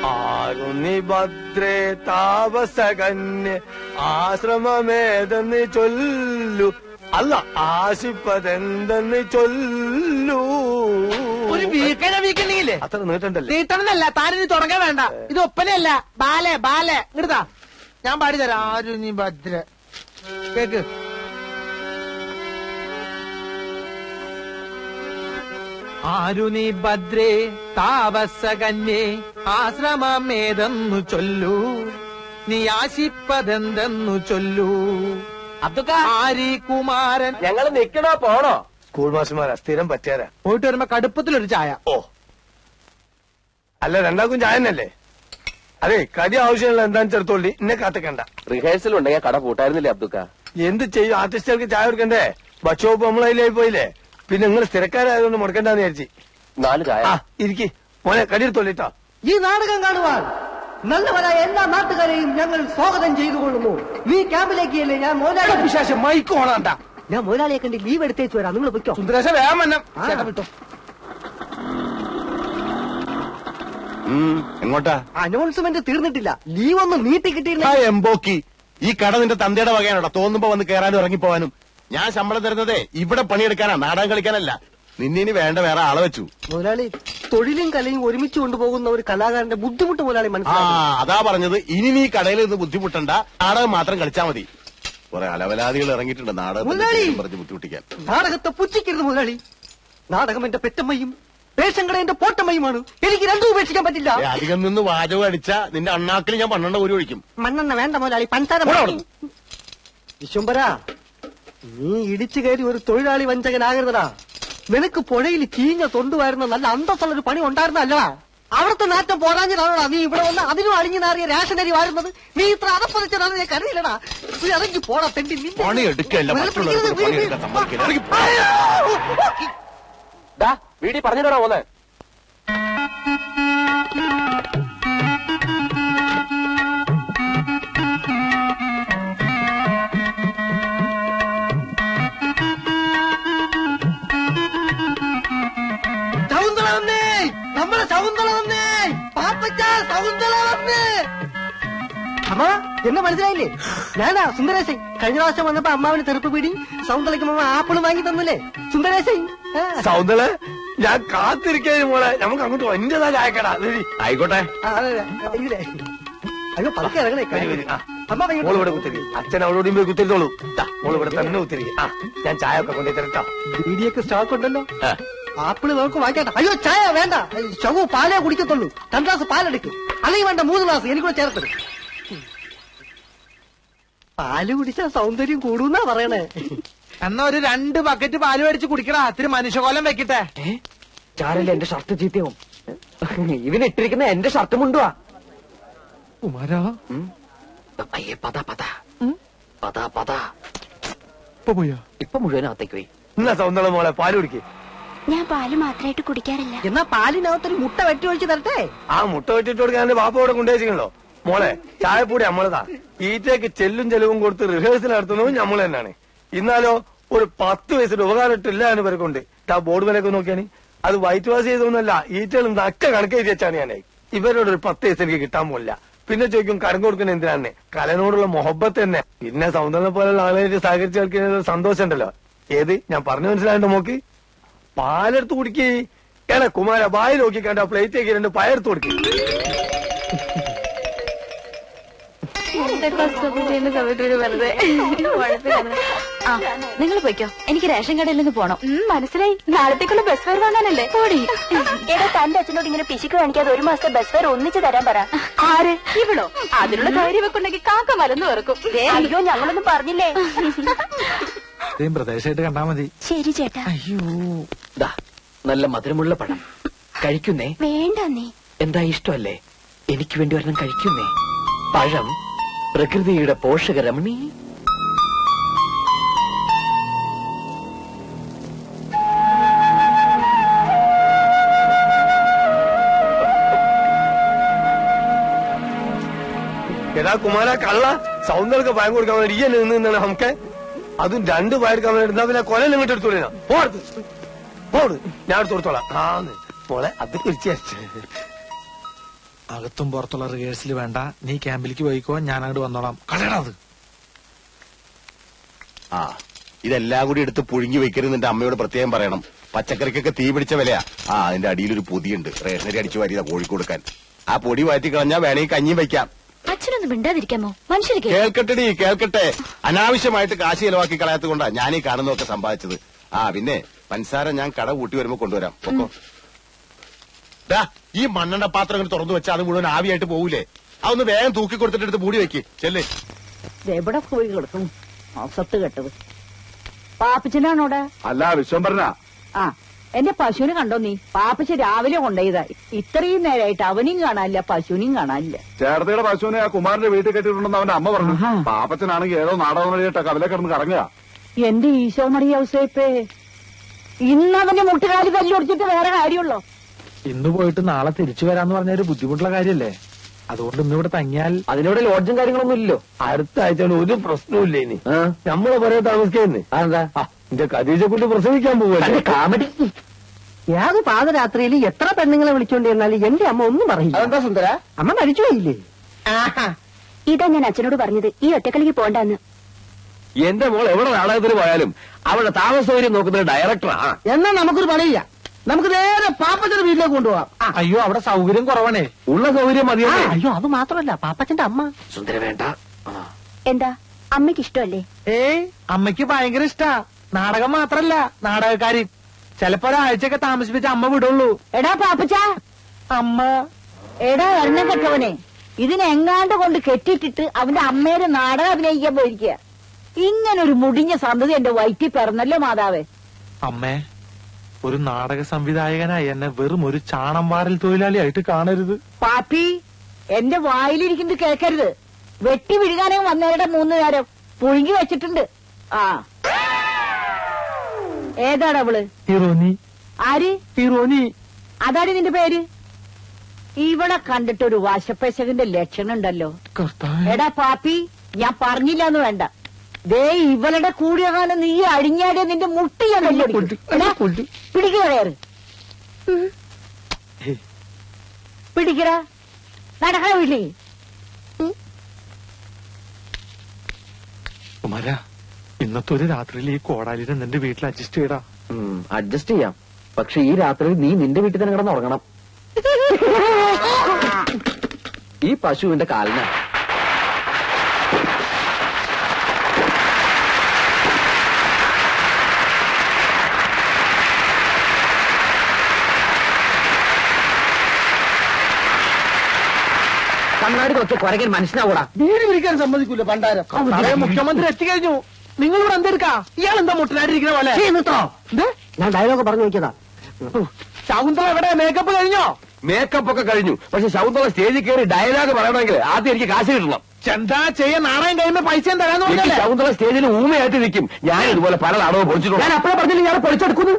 ആരുന്നി ഭദ്രേ താപസകന്യ ആശ്രമമേതെന്ന് ചൊല്ലു, അല്ല ആശിപ്പതെന്തെന്ന് ചൊല്ലൂ. ഒരു വീക്കണ്ടെങ്കിലേ അത്ര നീട്ടണ്ടല്ലേ? നീട്ടണമെന്നല്ല, താനിനി തുടങ്ങാൻ വേണ്ട. ഇത് ഒപ്പനയല്ല, ബാലെ ബാലെ. ഇങ്ങടുതാ, ഞാൻ പാടിത്തരാം. ആരുന്നി ഭദ്ര കേക്ക്. ആരുനി ഭദ്രേ താപസകന്യേ ആശ്രമമേതെന്നു ചൊല്ലൂ, നീ ആശിപ്പതെന്തെന്നു ചൊല്ലൂ. ആരി കുമാരൻ. ഞങ്ങള് നിക്കണോ പോണോ? സ്കൂൾ മാഷന്മാരാ, സ്ഥിരം പറ്റിയാരാ. പോയിട്ട് വരുമ്പോ കടുപ്പത്തിലൊരു ചായ. ഓ അല്ല, രണ്ടാക്കും ചായ തന്നെയല്ലേ? അതെ, കടി ആവശ്യമുള്ള എന്താന്ന് ചേർത്തോളി, എന്നെ കാത്തിക്കണ്ട. റിഹേഴ്സൽ ഉണ്ടെങ്കിൽ കട പൂട്ടായിരുന്നില്ലേ അബ്ദുക്ക? എന്ത് ചെയ്യും, ആർട്ടിസ്റ്റുകൾക്ക് ചായ കൊടുക്കണ്ടേ? ബച്ചോപ്പ് നമ്മളതിലായി പോയില്ലേ. പിന്നെ നിങ്ങൾ സ്ഥിരക്കാരായതുകൊണ്ട് മുടക്കണ്ടെന്ന് വിചാരിച്ചു. 4 ചായ. ഇരിക്കി മോനെ, കടി എടുത്തോളിട്ടോ. ഈ നാടകം കാണുവാൻ നല്ലവരായ എല്ലാ നാട്ടുകാരെയും ഞങ്ങൾ സ്വാഗതം ചെയ്തുകൊള്ളുന്നു. ഈ ക്യാമ്പിലേക്ക് അല്ലേ ഞാൻ മോലാളി. വിശേഷം മൈക്ക് ഓണാണ്ട. ഞാൻ മോലാളിയെ കണ്ട് ലീവ് എടുത്തേച്ചു വരാം, നിങ്ങൾ പൊയ്ക്കോ. സുന്ദരേശ വേഗം വന്നം. വിട്ടോ. എങ്ങോട്ടാ? അനൗൺസ്മെന്റ് തീർന്നിട്ടില്ല, ലീവ് ഒന്ന് നീട്ടി കിട്ടിയില്ല. എംബോക്കി, ഈ കട നിന്റെ തന്തയുടെ വകയാണോടാ? തോന്നുമ്പോ വന്ന് കയറാനും ഇറങ്ങിപ്പോവാനും. ഞാൻ ശമ്പളം തരുന്നതേ ഇവിടെ പണിയെടുക്കാനാ, നാടകം കളിക്കാനല്ല. നിന്നിനി വേണ്ട വേറെ ആളെ വെച്ചു. മുതലാളി, തൊഴിലും കലയും ഒരുമിച്ച് കൊണ്ടുപോകുന്ന ഒരു കലാകാരന്റെ ബുദ്ധിമുട്ട് മുതലാളി മനസ്സിലാക്കി. അതാ പറഞ്ഞത്, ഇനി നീ കടയിൽ നിന്ന് ബുദ്ധിമുട്ടണ്ട, നാടകം മാത്രം കളിച്ചാ മതി. കുറെ അലവലാദികൾ ഇറങ്ങിയിട്ടുണ്ട് നാടകം പറഞ്ഞ് ബുദ്ധിമുട്ടിക്കാൻ. നാടകത്തെ പുച്ഛിക്കരുത് മുതലാളി. നാടകം എന്റെ പെറ്റമ്മയും റേഷൻ കട എന്റെ പോട്ടമ്മയുമാണ്. എനിക്ക് രണ്ടും ഉപേക്ഷിക്കാൻ പറ്റില്ല. അധികം നിന്ന് വാചകം അടിച്ച നിന്റെ അണ്ണാക്കിൽ ഞാൻ 12 ഒരു ഒഴിക്കും. മണ്ണെണ്ണ വേണ്ട മുതലാളി, പഞ്ചാര. വിശ്വംബര, നീ ഇടിച്ചു കയറി ഒരു തൊഴിലാളി വഞ്ചകനാകരുതടാ. നിനക്ക് പുഴയിൽ ചീഞ്ഞ തൊണ്ടുവായിരുന്ന നല്ല അന്തസ്സുള്ളൊരു പണി ഉണ്ടായിരുന്നല്ലടാ. അവിടുത്തെ നാറ്റം പോരാഞ്ഞതാണോടാ നീ ഇവിടെ വന്ന് അതിനും അളിഞ്ഞു നാറിയ റേഷനരി വാരുന്നത്? നീ ഇത്ര അതപ്പതിച്ചതാണ് ഞാൻ കരുതിയില്ലടാ. നീ ഇറങ്ങി പോടാ തെണ്ടി. പണി എടുക്കല്ല, വീടി പറഞ്ഞിട്ടാ പോന്നെ. സൗന്ദര വന്നേ, നമ്മളെ സൗന്ദര വന്നേ, പാപ്പച്ച സൗന്ദര വന്നേ. അമ്മ എന്നെ മനസ്സിലായില്ലേ? ഞാനാ സുന്ദരേശൻ. കഴിഞ്ഞ പ്രാവശ്യം വന്നപ്പോ അമ്മാവിന് തെറുപ്പ് പീടി, സൗന്ദരയ്ക്ക് അമ്മ ആപ്പിളും വാങ്ങി തന്നില്ലേ സുന്ദരേശൻ. സൗന്ദര്യ, ഞാൻ കാത്തിരിക്കുന്നു മോളെ. നമുക്ക് അങ്ങോട്ട് എന്റേതാ ചായക്കടാ. ആയിക്കോട്ടെ. അയ്യോ പതുക്കെ ഇറങ്ങണേ. മോള് ഇവിടെ കുത്തിരി, അച്ഛൻ അവളോടും പോയി കുത്തിരിത്തോളൂ. മോള് ഇവിടെ തന്നെ കുത്തിരി. ഞാൻ ചായ ഒക്കെ കൊണ്ടു തരട്ടോ. ബീഡിയൊക്കെ സ്റ്റോക്ക് ഉണ്ടല്ലോ. ആപ്പിള് നമുക്ക് വാങ്ങിക്കട്ടെ. അയ്യോ ചായ വേണ്ട, ശവു പാലേ കുടിക്കത്തുള്ളൂ. 2 ഗ്ലാസ് പാലെടുക്കും, അല്ലെങ്കിൽ വേണ്ട 3 ഗ്ലാസ് എനിക്കൂടെ ചേർത്തത്. പാല് കുടിച്ചാ സൗന്ദര്യം കൂടുന്നാ പറയണേ. എന്നാ ഒരു 2 ബക്കറ്റ് പാല് മേടിച്ച് കുടിക്കടാ. ഇത്തിരി മനുഷ്യകോലം വെക്കട്ടെ. ചാരല്ലേ എന്റെ ഷർട്ട് ചീത്തയാവും. ഇവനിട്ടിരിക്കുന്ന എന്റെ ഷർട്ട് മുണ്ടുവാ. കുമാരാ, ഇപ്പൊ മുഴുവനകത്തേക്ക് പോയി. എന്നാ സൗന്ദര്യ മോളെ പാല് കുടിക്കേ. ഞാൻ പാല് മാത്രമായിട്ട് കുടിക്കാറില്ല. എന്നാ പാലിനകത്തൊരു മുട്ട വെട്ടി ഒഴിച്ച് തരട്ടെ. ആ മുട്ട വെട്ടിട്ട് കൊടുക്കാൻ എന്റെ ബാപ്പ ഇവിടെ കൊണ്ടുവച്ചിട്ടുണ്ടോ? മോളെ ചായപ്പൊടി നമ്മളതാ. ഈറ്റയ്ക്ക് ചെല്ലും ചെലവും കൊടുത്ത് റിഹേഴ്സൽ നടത്തുന്നതും നമ്മൾ തന്നെയാണ്. ഇന്നാലോ ഒരു 10 വയസ്സിന്റെ ഉപകാരമില്ല എന്ന് പേർക്കുണ്ട്. ആ ബോർഡ് വിലയൊക്കെ നോക്കിയാണ്. അത് വൈറ്റ് വാഷ് ചെയ്തൊന്നുമല്ല, ഈറ്റകളും നക്ക കണക്കെഴുതി വെച്ചാണ് ഞാനേ. ഇവരോട് ഒരു 10 വയസ്സ് എനിക്ക് കിട്ടാൻ പോലില്ല. പിന്നെ ചോദിക്കും കരം കൊടുക്കുന്ന എന്തിനാണ്? കലനോടുള്ള മൊഹബത്ത് തന്നെ. പിന്നെ സൗന്ദര്യം പോലുള്ള ആളുകളായിട്ട് സഹകരിച്ച് കളിക്കുന്ന സന്തോഷം ഉണ്ടല്ലോ. ഏത് ഞാൻ പറഞ്ഞു മനസ്സിലായിട്ട് നോക്കി. പാലെടുത്ത് കുടിക്കേ. ഏടാ കുമാര, വായി നോക്കിക്കണ്ട പ്ലേറ്റേക്ക് 2 പയർത്ത് കൊടുക്കേ. നിങ്ങൾ പോയിക്കോ, എനിക്ക് റേഷൻ കടയിൽ നിന്ന് പോണം. മനസ്സിലായി, നാളത്തേക്കുള്ള ബസ് ഫെയർ വാങ്ങാനല്ലേ? പോടി. ഏതാ തന്റെ അച്ഛനോട് ഇങ്ങനെ പിശുക്ക് കാണിക്കാതെ 1 മാസത്തെ ബസ് ഫെയർ ഒന്നിച്ച് തരാൻ പറ. ആര്? ഇവളോ? അതിനുള്ള ധൈര്യം വെക്കുണ്ടെങ്കിൽ കാക്ക മലന്ന് വെറുക്കും. അയ്യോ, ഞങ്ങളൊന്നും പറഞ്ഞില്ലേ. പ്രദേശമായിട്ട് കണ്ടാ മതി. ശരി ചേട്ടാ. അയ്യോ, നല്ല മധുരമുള്ള പഴം കഴിക്കുന്നേ. വേണ്ട നീ. എന്താ ഇഷ്ടമല്ലേ? എനിക്ക് വേണ്ടി ഒരെണ്ണം കഴിക്കുന്നേ. പഴം പ്രകൃതിയുടെ പോഷകരമണി. എടാ കുമാര കള്ള, സൗന്ദര്യ പയം കൊടുക്കാൻ വേണ്ടി ഈ എന്നെ നിന്നാണ് നമുക്ക്. അതും 2 പയർക്കാൻ വേണ്ടി എടുത്താ പിന്നെ കൊല ഇങ്ങോട്ട് എടുത്തോളിനാ. പോട്, ഞാൻ എടുത്ത് കൊടുത്തോളാം. മോളെ അത് കുറിച്ച് അകത്തും പുറത്തുള്ള റിഹേഴ്സൽ വേണ്ട, നീ ക്യാമ്പിലേക്ക് പോയിക്കോ, ഞാൻ അങ്ങോട്ട് വന്നോളാം. കളയടാ അത്. ആ ഇതെല്ലാം കൂടി എടുത്ത് പുഴുങ്ങി വെക്കരുത് നിന്റെ അമ്മയോട് പ്രത്യേകം പറയണം. പച്ചക്കറിക്കൊക്കെ തീ പിടിച്ച വിലയാ. ആ അതിന്റെ അടിയിലൊരു പൊതിയുണ്ട്, റേഷനരി അടിച്ചു വാരിയതാ കോഴിക്ക് കൊടുക്കാൻ. ആ പൊടി വാറ്റി കളഞ്ഞാ വേണമെങ്കിൽ കഞ്ഞിയും വെക്കാം. അച്ഛനൊന്നും മിണ്ടാതിരിക്കാമോ? മനുഷ്യർക്ക് കേൾക്കട്ടെടി കേൾക്കട്ടെ. അനാവശ്യമായിട്ട് കാശ് ചെലവാക്കി കളയാത്തത് കൊണ്ടാ ഞാൻ ഈ കാണുന്നതൊക്കെ സമ്പാദിച്ചത്. ആ പിന്നെ പഞ്ചസാര ഞാൻ കട കൂട്ടി വരുമ്പോ കൊണ്ടുവരാം. പൊക്കോ. ദാ ഈ മണ്ണെണ്ണ പാത്രം ഇങ്ങനെ തുറന്നു വെച്ചാൽ അത് മുഴുവൻ ആവിയായിട്ട് പോകൂലേ? അതൊന്ന് വേഗം തൂക്കി കൊടുത്തിട്ട് എടുത്ത് മൂടി വെക്ക്. ചെല്ലേ. എവിടെ പോയി കിടക്കും അസത്ത് കെട്ടത്. പാപ്പച്ചനാണോടെ? അല്ല വിശ്വംഭരനാ. ആ എന്റെ പശുവിനെ കണ്ടോ നീ? പാപ്പച്ച രാവിലെ കൊണ്ടുപോയതാ. ഇത്രയും നേരമായിട്ട് അവനെയും കാണാനില്ല, പശുവിനെയും കാണാനില്ല. ചേർത്തയുടെ പശുവിനെ ആ കുമാരന്റെ വീട്ടിൽ കെട്ടിയിട്ടുണ്ടെന്ന് അവന്റെ അമ്മ പറഞ്ഞു. പാപ്പച്ചനാണെങ്കിൽ ഏതോ നാടകം വഴിയിട്ട് കവല കിടന്ന് കറങ്ങുക. എന്റെ ഈശോ മറിയ ഔസേപ്പേ, ഇന്നവന്റെ മുട്ടുകാലി തല്ലൊടിച്ചിട്ട് വേറെ കാര്യമുള്ളോ? ഇന്ന് പോയിട്ട് നാളെ തിരിച്ചു വരാന്ന് പറഞ്ഞൊരു ബുദ്ധിമുട്ടുള്ള കാര്യല്ലേ? അതുകൊണ്ട് ഇന്നിവിടെ തങ്ങിയാൽ അതിനോട് ലോഡ്ജും കാര്യങ്ങളൊന്നും ഇല്ലല്ലോ. അടുത്ത ആഴ്ച ഒരു പ്രശ്നവും ഇനി നമ്മളെ പറയാൻ താമസിക്കുന്നേ. അതെന്താ? എന്റെ ഖദീജ കൊണ്ട് പ്രസവിക്കാൻ പോവല്ലേ. കാമഡി. ഏത് പാതരാത്രിയിൽ എത്ര പെണ്ണുങ്ങളെ വിളിച്ചോണ്ട് ചെന്നാലും എന്റെ അമ്മ ഒന്നും പറയില്ല. അതെന്താ സുന്ദര? അമ്മ മരിച്ചുപോയില്ലേ? ഇതാ ഞാൻ അച്ഛനോട് പറഞ്ഞത്, ഈ ഒറ്റക്കളിക്ക് പോണ്ടെന്ന്. എന്റെ മോൾ എവിടെ നാടകത്തിന് പോയാലും അവളുടെ താമസ സൗകര്യം നോക്കുന്നത് ഡയറക്ടറാ. എന്നാ നമുക്കൊരു പണിയില്ല, നമുക്ക് നേരെ പാപ്പച്ചന്റെ വീട്ടിലേക്ക് കൊണ്ടുപോവാം. അയ്യോ അവിടെ സൗകര്യം കുറവാണേ. ഉള്ള സൗകര്യം മതിയോ? അയ്യോ അത് മാത്രമല്ല, പാപ്പച്ചന്റെ അമ്മ. സുന്ദര വേണ്ട. എന്താ അമ്മയ്ക്ക് ഇഷ്ടമല്ലേ? ഏയ് അമ്മയ്ക്ക് ഭയങ്കര ഇഷ്ടാ. നാടകം മാത്രല്ല, നാടകക്കാരി. ചിലപ്പോ ഒരാഴ്ചയൊക്കെ താമസിപ്പിച്ച അമ്മ വിടുള്ളൂ. എടാ പാപ്പച്ച, അമ്മ എടാ എണ്ണ കെട്ടവനെ, ഇതിനെങ്ങാണ്ട് കൊണ്ട് കെട്ടിട്ടിട്ട് അവന്റെ അമ്മേരെ നാടകം അഭിനയിക്കാൻ പോയിരിക്കുക. ഇങ്ങനൊരു മുടിഞ്ഞ സന്തതി എന്റെ വയറ്റിൽ പിറന്നല്ലോ മാതാവേ. അമ്മേ, ഒരു നാടക സംവിധായകനായി എന്നെ വെറും ഒരു ചാണം വാരൽ തൊഴിലാളിയായിട്ട് കാണരുത്. പാപ്പി, എന്റെ വായിലിരിക്കുന്നത് കേൾക്കരുത്. വെട്ടി വിഴുകാനേ വന്നവരുടെ 3 നേരം പുഴുങ്ങി വെച്ചിട്ടുണ്ട്. ആ ഏതാടാ അവള്? ഹീറോനി. ആര്? ഹീറോനി. അതാണ് നിന്റെ പേര്? ഇവളെ കണ്ടിട്ടൊരു വശപ്പശകന്റെ ലക്ഷണം ഉണ്ടല്ലോ. എടാ പാപ്പി, ഞാൻ പറഞ്ഞില്ലാന്ന് വേണ്ട. ദേ ഇവളുടെ കൂടിയ കാലം നീ അഴിഞ്ഞാടിയ നിന്റെ മുട്ടി ഞാൻ പിടിക്കുക. കയറ് പിടിക്കടാ, നടക്കണ വീട്ടിലേക്ക്. കുമാര, ഇന്നത്തെ ഒരു രാത്രിയിൽ ഈ കോടാലിനെ നിന്റെ വീട്ടിൽ അഡ്ജസ്റ്റ് ചെയ്യടാ. അഡ്ജസ്റ്റ് ചെയ്യാം, പക്ഷെ ഈ രാത്രി നീ നിന്റെ വീട്ടിൽ തന്നെ കിടന്നുറങ്ങണം. ഈ പശുവിന്റെ കാലിന കണ്ണാടി നോക്കി കുരകൻ മനുഷ്യനാവൂടാ. വീട് പിടിക്കാൻ സമ്മതിക്കൂല പണ്ടാരം. മുഖ്യമന്ത്രി എത്തിക്കഴിഞ്ഞു. നിങ്ങൾ ഇവിടെ എന്തെടുക്കാ? ഇയാൾ എന്താ മുട്ടനായിട്ടിരിക്കുന്ന പോലെ? ഞാൻ ഡയലോഗ് പറഞ്ഞു നോക്കിയതാ. ശകുന്തള എവിടെ? മേക്കപ്പ് കഴിഞ്ഞോ? മേക്കപ്പ് ഒക്കെ കഴിഞ്ഞു, പക്ഷെ ശകുന്തള സ്റ്റേജിൽ കയറി ഡയലോഗ് പറയണമെങ്കിൽ ആദ്യം എനിക്ക് കാശ് കിട്ടണം. ചെന്താ ചെയ്യാൻ നാണയം കഴിയുമ്പോ പൈസ തരാന്ന് പറഞ്ഞല്ലേ? ശകുന്തള സ്റ്റേജിൽ ഊമയായിട്ട് നിൽക്കും. ഞാൻ ഇതുപോലെ പല നാടകവും പൊളിച്ചിട്ടുണ്ട്. ഞാൻ അപ്പഴേ പറഞ്ഞില്ല ഞാൻ പൊളിച്ചെടുക്കുന്നു.